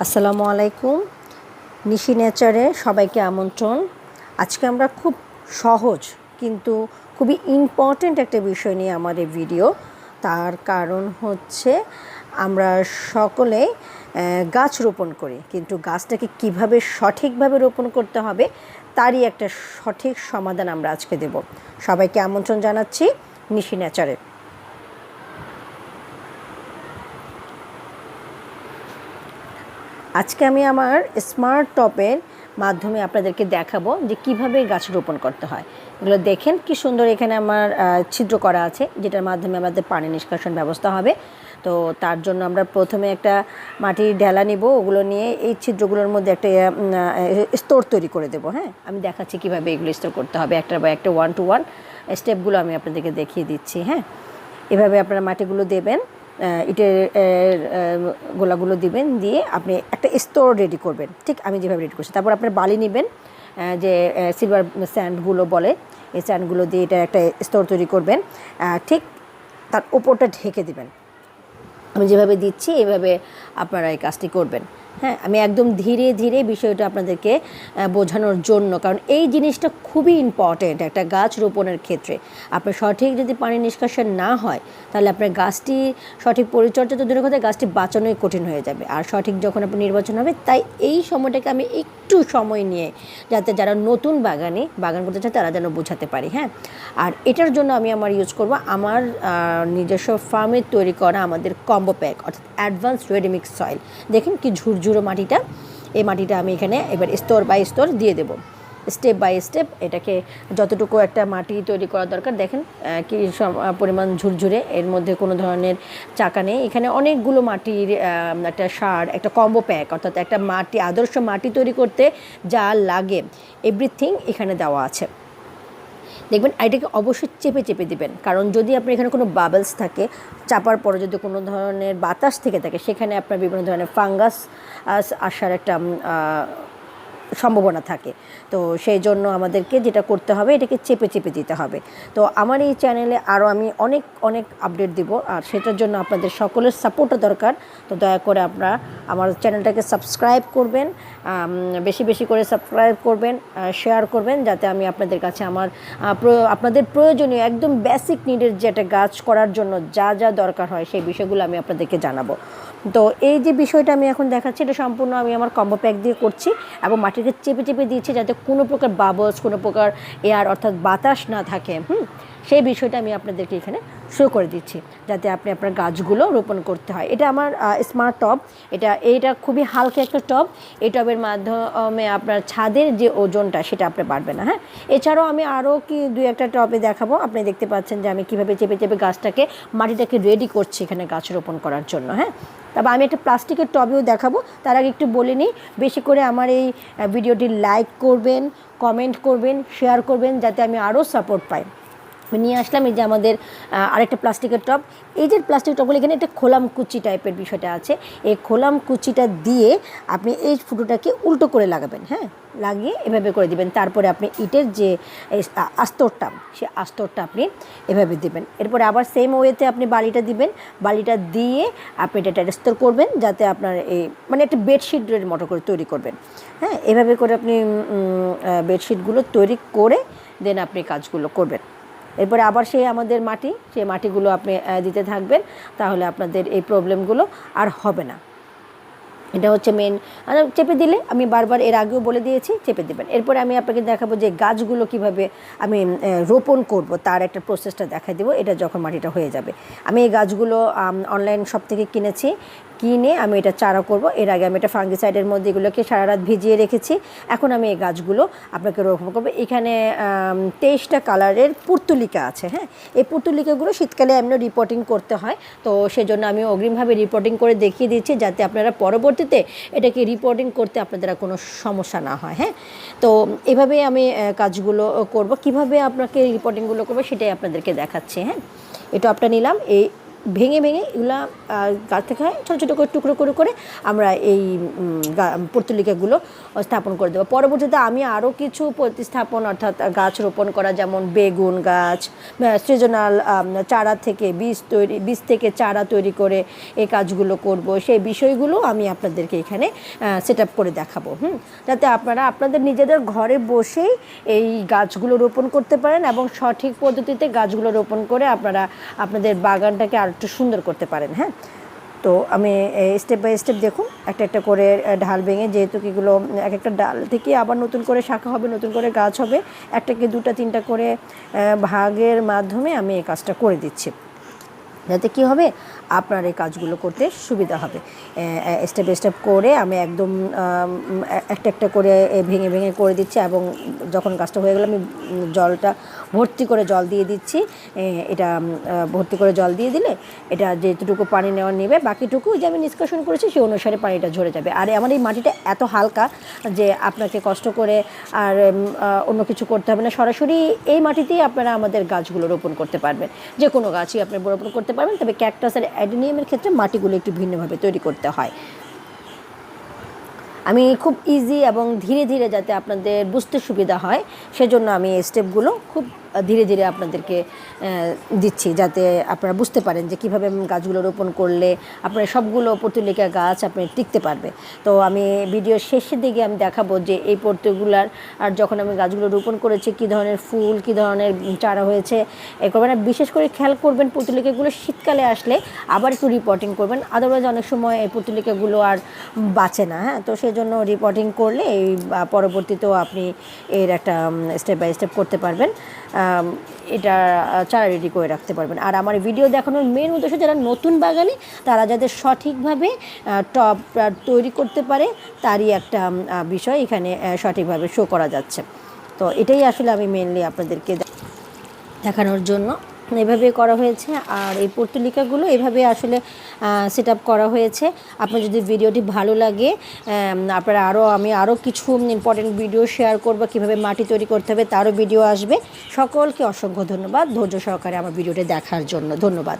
আসসালামু আলাইকুম। নিশি নেচারে সবাইকে আমন্ত্রণ। আজকে আমরা খুব সহজ কিন্তু খুবই ইম্পর্ট্যান্ট একটা বিষয় নিয়ে আমাদের ভিডিও। তার কারণ হচ্ছে আমরা সকলে গাছ রোপণ করি, কিন্তু গাছটাকে কিভাবে সঠিকভাবে রোপণ করতে হবে তারই একটা সঠিক সমাধান আমরা আজকে দেব। সবাইকে আমন্ত্রণ জানাচ্ছি নিশি নেচারে। আজকে আমি আমার স্মার্ট টপের মাধ্যমে আপনাদেরকে দেখাবো যে কিভাবে গাছ রোপণ করতে হয়। এগুলো দেখেন কি সুন্দর, এখানে আমার ছিদ্র করা আছে যেটার মাধ্যমে আমাদের পানি নিষ্কাশন ব্যবস্থা হবে। তো তার জন্য আমরা প্রথমে একটা মাটির ঢেলা নিব, ওগুলো নিয়ে এই ছিদ্রগুলোর মধ্যে একটা স্তর তৈরি করে দেবো। হ্যাঁ, আমি দেখাচ্ছি কীভাবে এগুলো স্তর করতে হবে, একটা বা একটা 1 to 1 স্টেপগুলো আমি আপনাদেরকে দেখিয়ে দিচ্ছি। হ্যাঁ, এভাবে আপনারা মাটিগুলো দেবেন, ইটের গোলাগুলো দিবেন, দিয়ে আপনি একটা স্তর রেডি করবেন, ঠিক আমি যেভাবে রেডি করছি। তারপর আপনার বালি নেবেন, যে সিলভার স্যান্ডগুলো বলে, এই স্যান্ডগুলো দিয়ে এটা একটা স্তর তৈরি করবেন, ঠিক তার উপরটা ঢেকে দিবেন। আমি যেভাবে দিচ্ছি এভাবে আপনারা এই কাজটি করবেন। হ্যাঁ, আমি একদম ধীরে ধীরে বিষয়টা আপনাদেরকে বোঝানোর জন্য, কারণ এই জিনিসটা খুবই ইম্পর্ট্যান্ট একটা গাছ রোপণের ক্ষেত্রে। আপনার সঠিক যদি পানি নিষ্কাশন না হয় তাহলে আপনার গাছটি সঠিক পরিচর্যা তো দূরের কথা, গাছটি বাঁচানোই কঠিন হয়ে যাবে। আর সঠিক যখন আপনি নির্বাচন হবে, তাই এই সময়টাকে আমি একটু সময় নিয়ে যাতে যারা নতুন বাগান করতে চায় তারা যেন বোঝাতে পারি। হ্যাঁ, আর এটার জন্য আমি ইউজ করব আমার নিজস্ব ফার্মে তৈরি করা আমাদের কম্বো প্যাক, অর্থাৎ অ্যাডভান্স রেডিমিক্স সয়েল। দেখেন কি ঝুরঝুরো মাটিটা, এই মাটিটা আমি এখানে এবার স্তর বাই স্তর দিয়ে দেবো, স্টেপ বাই স্টেপ। এটাকে যতটুকু একটা মাটি তৈরি করা দরকার, দেখেন কি পরিমাণ ঝুরঝুরে, এর মধ্যে কোনো ধরনের চাকা নেই। এখানে অনেকগুলো মাটির একটা সার, একটা কম্বো প্যাক, অর্থাৎ একটা আদর্শ মাটি তৈরি করতে যা লাগে এভরিথিং এখানে দেওয়া আছে। দেখবেন এটাকে অবশ্যই চেপে চেপে দিবেন, কারণ যদি আপনার এখানে কোনো বাবলস থাকে, চাপার পরে যদি কোনো ধরনের বাতাস থেকে থাকে, সেখানে আপনার বিভিন্ন ধরনের ফাঙ্গাস আসার একটা সম্ভাবনা থাকে। তো সেই জন্য আমাদেরকে যেটা করতে হবে, এটাকে চেপে চেপে দিতে হবে। তো আমার এই চ্যানেলে আরও আমি অনেক আপডেট দিব, আর সেটার জন্য আপনাদের সকলের সাপোর্টও দরকার। তো দয়া করে আপনারা আমার চ্যানেলটাকে সাবস্ক্রাইব করবেন, বেশি বেশি করে সাবস্ক্রাইব করবেন, শেয়ার করবেন, যাতে আমি আপনাদের কাছে আপনাদের প্রয়োজনীয় একদম বেসিক নিডের যেটা গাছ করার জন্য যা যা দরকার হয় সেই বিষয়গুলো আমি আপনাদেরকে জানাবো। তো এই যে বিষয়টা আমি এখন দেখাচ্ছি, এটা সম্পূর্ণ আমি আমার কম্বো প্যাক দিয়ে করছি এবং মাটিকে চেপে চেপে দিয়েছি যাতে কোনো প্রকার বাবলস, কোনো প্রকার এয়ার অর্থাৎ বাতাস না থাকে। সেই বিষয়টা আমি আপনাদেরকে এখানে শো করে দিচ্ছি, যাতে আপনি আপনার গাছগুলো রোপণ করতে হয়। এটা আমার স্মার্ট টব, এইটা খুবই হালকা একটা টব। এই টবের মাধ্যমে আপনার ছাদের যে ওজনটা সেটা আপনি পারবেন না। হ্যাঁ, এছাড়াও আমি আরও কি 2-1টা টবে দেখাবো। আপনি দেখতে পাচ্ছেন যে আমি কীভাবে চেপে চেপে মাটিটাকে রেডি করছি এখানে গাছ রোপণ করার জন্য। হ্যাঁ, তবে আমি একটা প্লাস্টিকের টবেও দেখাবো। তার আগে একটু বলে নিই, বেশি করে আমার এই ভিডিওটি লাইক করবেন, কমেন্ট করবেন, শেয়ার করবেন, যাতে আমি আরও সাপোর্ট পাই। নিয়ে আসলাম এই যে আমাদের আরেকটা প্লাস্টিকের টব। এই যে প্লাস্টিক টবগুলো, এখানে একটা খোলাম কুচি টাইপের বিষয়টা আছে। এই খোলাম কুচিটা দিয়ে আপনি এই ফুটোটাকে উল্টো করে লাগাবেন। হ্যাঁ, লাগিয়ে এভাবে করে দিবেন। তারপরে আপনি ইটের যে আস্তরটা, সে আস্তরটা আপনি এভাবে দিবেন। এরপরে আবার সেম ওয়েতে আপনি বালিটা দিবেন। বালিটা দিয়ে আপনি এটা স্তর করবেন, যাতে আপনার এই একটা বেডশিটের মতো করে তৈরি করবেন। হ্যাঁ, এভাবে করে আপনি বেডশিটগুলো তৈরি করে দেন আপনি কাজগুলো করবেন। এরপরে আবার সেই মাটিগুলো আপনি দিতে থাকবেন, তাহলে আপনাদের এই প্রবলেমগুলো আর হবে না। এটা হচ্ছে মেন। চেপে দিলে, আমি বারবার এর আগেও বলে দিয়েছি, চেপে দেবেন। এরপরে আমি আপনাকে দেখাবো যে গাছগুলো কিভাবে আমি রোপণ করব, তার একটা প্রসেসটা দেখাই দেবো। এটা যখন মাটিটা হয়ে যাবে, আমি এই গাছগুলো অনলাইন শপ থেকে কিনে আমি এটা চারা করব। এর আগে আমি এটা ফাঙ্গিসাইডের মধ্যে এগুলোকে সারা রাত ভিজিয়ে রেখেছি। এখন আমি এই গাছগুলো আপনাকে রোপণ করবো। এখানে 23টা কালারের পুর্তুলিকা আছে। হ্যাঁ, এই পুর্তুলিকাগুলো শীতকালে এমনি রিপোর্টিং করতে হয়, তো সেজন্য আমি অগ্রিমভাবে রিপোর্টিং করে দেখিয়ে দিচ্ছি, যাতে আপনারা পরবর্তীতে এটাকে রিপোর্টিং করতে আপনাদের কোনো সমস্যা না হয়। হ্যাঁ, তো এভাবেই আমি কাজগুলো করব। কিভাবে আপনাকে রিপোর্টিংগুলো করবো সেটাই আপনাদেরকে দেখাচ্ছি। হ্যাঁ, এটা আপনারা নিলাম, এই ভেঙে ভেঙে এগুলো গাছ থেকে ছোটো ছোটো করে টুকরো করে করে আমরা এই পর্তুলিকাগুলো স্থাপন করে দেবো। পরবর্তীতে আমি আরও কিছু প্রতিস্থাপন অর্থাৎ গাছ রোপণ করা, যেমন বেগুন গাছ, সিজনাল চারা থেকে বীজ থেকে চারা তৈরি করে এই কাজগুলো করব। সেই বিষয়গুলো আমি আপনাদেরকে এখানে সেট আপ করে দেখাবো, যাতে আপনারা আপনাদের নিজেদের ঘরে বসেই এই গাছগুলো রোপণ করতে পারেন এবং সঠিক পদ্ধতিতে গাছগুলো রোপণ করে আপনারা আপনাদের বাগানটাকে আর একটু সুন্দর করতে পারেন। হ্যাঁ, তো আমি স্টেপ বাই স্টেপ দেখুন একটা একটা করে ঢাল ভেঙে, যেহেতু এগুলো এক একটা ডাল থেকে আবার নতুন করে শাখা হবে, নতুন করে গাছ হবে, একটাকে দুটা তিনটা করে ভাগের মাধ্যমে আমি এই কাজটা করে দিচ্ছি, যাতে কী হবে আপনার এই কাজগুলো করতে সুবিধা হবে। স্টেপ বাই স্টেপ করে আমি একদম একটা একটা করে ভেঙে ভেঙে করে দিচ্ছি, এবং যখন কাজটা হয়ে গেলে আমি জলটা ভর্তি করে জল দিয়ে দিচ্ছি। এটা ভর্তি করে জল দিয়ে দিলে এটা যেটুকু পানি নেবে, বাকিটুকু যে আমি নিষ্কাশন করেছি সেই অনুসারে পানিটা ঝরে যাবে। আর আমার এই মাটিটা এত হালকা যে আপনাকে কষ্ট করে আর অন্য কিছু করতে হবে না, সরাসরি এই মাটিতেই আপনারা আমাদের গাছগুলো রোপণ করতে পারবেন। যে কোনো গাছই আপনি রোপণ করতে পারবেন, তবে ক্যাকটাস আর অ্যাডেনিয়ামের ক্ষেত্রে মাটিগুলো একটু ভিন্নভাবে তৈরি করতে হয়। আমি খুব ইজি এবং ধীরে ধীরে যাতে আপনাদের বুঝতে সুবিধা হয় সেজন্য আমি এই স্টেপগুলো খুব ধীরে ধীরে আপনাদেরকে দিচ্ছি, যাতে আপনারা বুঝতে পারেন যে কীভাবে গাছগুলো রোপণ করলে আপনার সবগুলো পর্তুলিকা গাছ আপনি টিকতে পারবে। তো আমি ভিডিওর শেষের দিকে আমি দেখাবো যে এই পর্তুগুলার আর যখন আমি গাছগুলো রোপণ করেছি কী ধরনের ফুল, কী ধরনের চারা হয়েছে এ করবেন। আর বিশেষ করে খেয়াল করবেন পর্তুলিকাগুলো শীতকালে আসলে আবার একটু রিপোর্টিং করবেন, আদারওয়াইজ অনেক সময় এই পর্তুলিকাগুলো আর বাঁচে না। হ্যাঁ, তো সেই জন্য রিপোর্টিং করলে এই পরবর্তীতেও আপনি এর একটা স্টেপ বাই স্টেপ করতে পারবেন, এটা চারা রেডি করে রাখতে পারবেন। আর আমার ভিডিও দেখানোর মেন উদ্দেশ্য যারা নতুন বাগানে তারা যাতে সঠিকভাবে টব তৈরি করতে পারে তারই একটা বিষয় এখানে সঠিকভাবে শো করা যাচ্ছে। তো এটাই আসলে আমি মেনলি আপনাদেরকে দেখানোর জন্য এভাবে করা হয়েছে। আর এই পর্তুলিকাগুলো এভাবে আসলে সেট আপ করা হয়েছে। আপনার যদি ভিডিওটি ভালো লাগে, আপনারা আমি আরও কিছু ইম্পর্টেন্ট ভিডিও শেয়ার করবো, কীভাবে মাটি তৈরি করতে হবে তারও ভিডিও আসবে। সকলকে অসংখ্য ধন্যবাদ ধৈর্য সহকারে আমার ভিডিওটি দেখার জন্য। ধন্যবাদ।